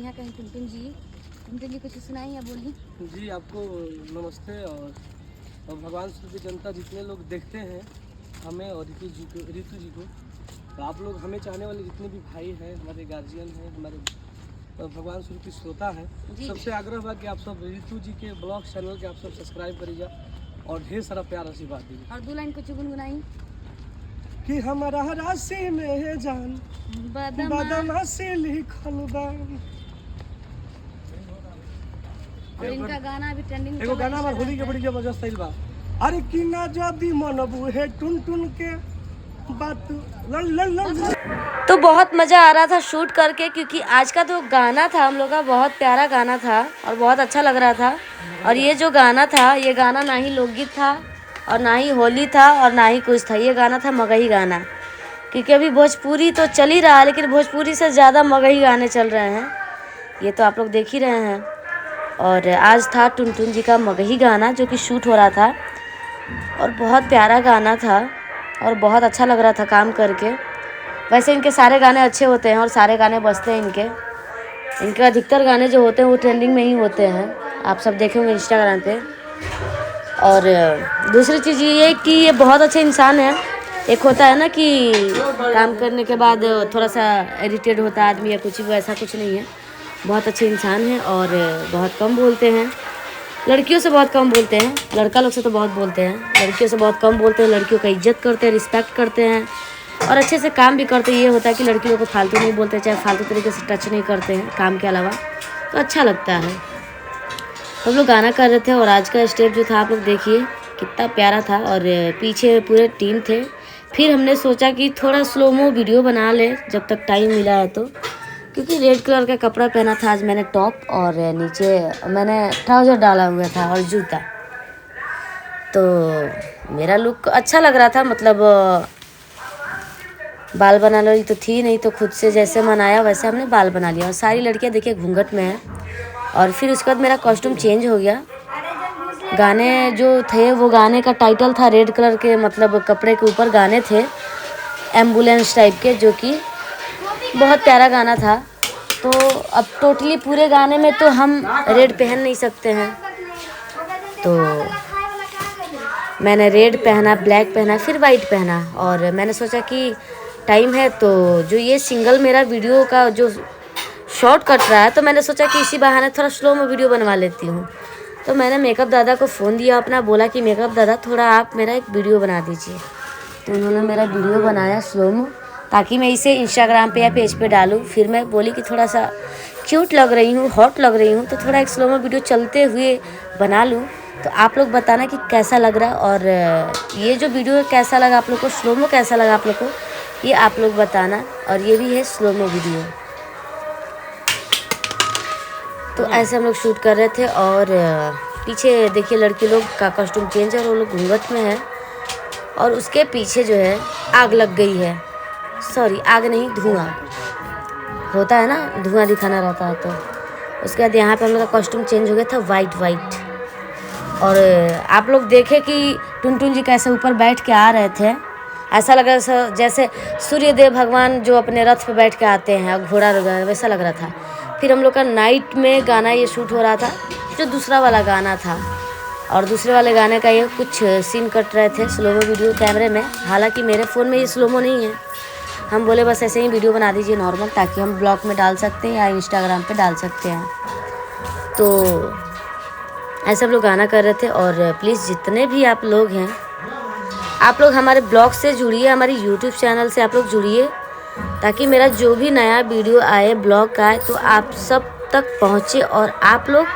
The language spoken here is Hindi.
हैं कहीं टुनटुन जी कुछ सुनाइए, बोलिए। जी आपको नमस्ते। और भगवान श्री की जनता जितने लोग देखते हैं हमें और ऋतु जी को, तो आप लोग हमें चाहने वाले जितने भी भाई हैं, हमारे गार्जियन हैं, हमारे भगवान स्वरूप की श्रोता है, सबसे आग्रह बा कि आप सब ऋतु जी के ब्लॉग चैनल के आप सब सब्सक्राइब करिए और ढेर सारा प्यार आशीर्वाद दीजिए। और 2 लाइन कुछ गुनगुनाई कि हमारा राशि में जान बदमाशी लिखल बा। और इनका गाना भी ट्रेंडिंग एगो गाना हमार होली के बड़ी जबरदस्त आइल बा। अरे कि ना जदी मनबू है टुन के बात लल। तो बहुत मज़ा आ रहा था शूट करके, क्योंकि आज का जो गाना था हम लोग का बहुत प्यारा गाना था और बहुत अच्छा लग रहा था। और ये जो गाना था, ये गाना ना ही लोकगीत था और ना ही होली था और ना ही कुछ था, ये गाना था मगही गाना। क्योंकि अभी भोजपुरी तो चल ही रहा है, लेकिन भोजपुरी से ज़्यादा मगही गाने चल रहे हैं, ये तो आप लोग देख ही रहे हैं। और आज था टुनटुन जी का मगही गाना जो कि शूट हो रहा था और बहुत प्यारा गाना था और बहुत अच्छा लग रहा था काम करके। वैसे इनके सारे गाने अच्छे होते हैं और सारे गाने बजते हैं इनके अधिकतर गाने जो होते हैं वो ट्रेंडिंग में ही होते हैं, आप सब देखे होंगे इंस्टाग्राम पे। और दूसरी चीज़ ये कि ये बहुत अच्छे इंसान है। एक होता है ना कि काम करने के बाद थोड़ा सा इरिटेट होता है आदमी या कुछ, भी ऐसा कुछ नहीं है, बहुत अच्छे इंसान हैं और बहुत कम बोलते हैं। लड़कियों से बहुत कम बोलते हैं, लड़का लोग से तो बहुत बोलते हैं, लड़कियों से बहुत कम बोलते हैं। लड़कियों का इज्जत करते हैं, रिस्पेक्ट करते हैं और अच्छे से काम भी करते हैं। ये होता है कि लड़कियों को फालतू नहीं बोलते, चाहे फालतू तरीके से टच नहीं करते हैं काम के अलावा, तो अच्छा लगता है। हम लोग गाना कर रहे थे और आज का स्टेप जो था आप लोग देखिए कितना प्यारा था और पीछे पूरे टीम थे। फिर हमने सोचा कि थोड़ा स्लोमो वीडियो बना ले जब तक टाइम मिला है तो, क्योंकि रेड कलर का कपड़ा पहना था आज मैंने, टॉप, और नीचे मैंने ट्राउज़र डाला हुआ था और जूता। तो मेरा लुक अच्छा लग रहा था, मतलब बाल बना ली तो थी नहीं, तो खुद से जैसे मनाया वैसे हमने बाल बना लिया। और सारी लड़कियां देखिए घूंघट में हैं। और फिर उसके बाद मेरा कॉस्ट्यूम चेंज हो गया। गाने जो थे वो गाने का टाइटल था रेड कलर के, मतलब कपड़े के ऊपर गाने थे एम्बुलेंस टाइप के, जो कि बहुत प्यारा गाना था। तो अब टोटली पूरे गाने में तो हम रेड पहन नहीं सकते हैं, तो मैंने रेड पहना, ब्लैक पहना, फिर वाइट पहना। और मैंने सोचा कि टाइम है तो जो ये सिंगल मेरा वीडियो का जो शॉर्ट कट रहा है, तो मैंने सोचा कि इसी बहाने थोड़ा स्लो में वीडियो बनवा लेती हूँ। तो मैंने मेकअप दादा को फ़ोन दिया अपना, बोला कि मेकअप दादा थोड़ा आप मेरा एक वीडियो बना दीजिए। तो उन्होंने मेरा वीडियो बनाया स्लो में, ताकि मैं इसे इंस्टाग्राम पे या पेज पे डालूँ। फिर मैं बोली कि थोड़ा सा क्यूट लग रही हूँ, हॉट लग रही हूँ, तो थोड़ा एक स्लो में वीडियो चलते हुए बना लूँ। तो आप लोग बताना कि कैसा लग रहा, और ये जो वीडियो कैसा लगा आप लोग को, स्लो में कैसा लगा आप लोग को, ये आप लोग बताना। और ये भी है स्लो में वीडियो। तो ऐसे हम लोग शूट कर रहे थे और पीछे देखिए लड़की लोग का कॉस्ट्यूम चेंज है और वो लोग घूंघट में है। और उसके पीछे जो है आग लग गई है, सॉरी आग नहीं, धुआं होता है ना, धुआं दिखाना रहता है। तो उसके बाद यहाँ पे हम लोग का कॉस्ट्यूम चेंज हो गया था वाइट। और आप लोग देखे कि टुनटुन जी कैसे ऊपर बैठ के आ रहे थे, ऐसा लग रहा था जैसे सूर्यदेव भगवान जो अपने रथ पे बैठ के आते हैं और घोड़ा वगैरह, वैसा लग रहा था। फिर हम लोग का नाइट में गाना ये शूट हो रहा था, जो दूसरा वाला गाना था। और दूसरे वाले गाने का ये कुछ सीन कट रहे थे स्लोमो वीडियो कैमरे में। हालांकि मेरे फ़ोन में ये स्लोमो नहीं है, हम बोले बस ऐसे ही वीडियो बना दीजिए नॉर्मल, ताकि हम ब्लॉग में डाल सकते हैं या इंस्टाग्राम पे डाल सकते हैं। तो ऐसे हम लोग गाना कर रहे थे। और प्लीज़ जितने भी आप लोग हैं, आप लोग हमारे ब्लॉग से जुड़िए, हमारे यूट्यूब चैनल से आप लोग जुड़िए, ताकि मेरा जो भी नया वीडियो आए ब्लॉग का आए तो आप सब तक पहुँचे और आप लोग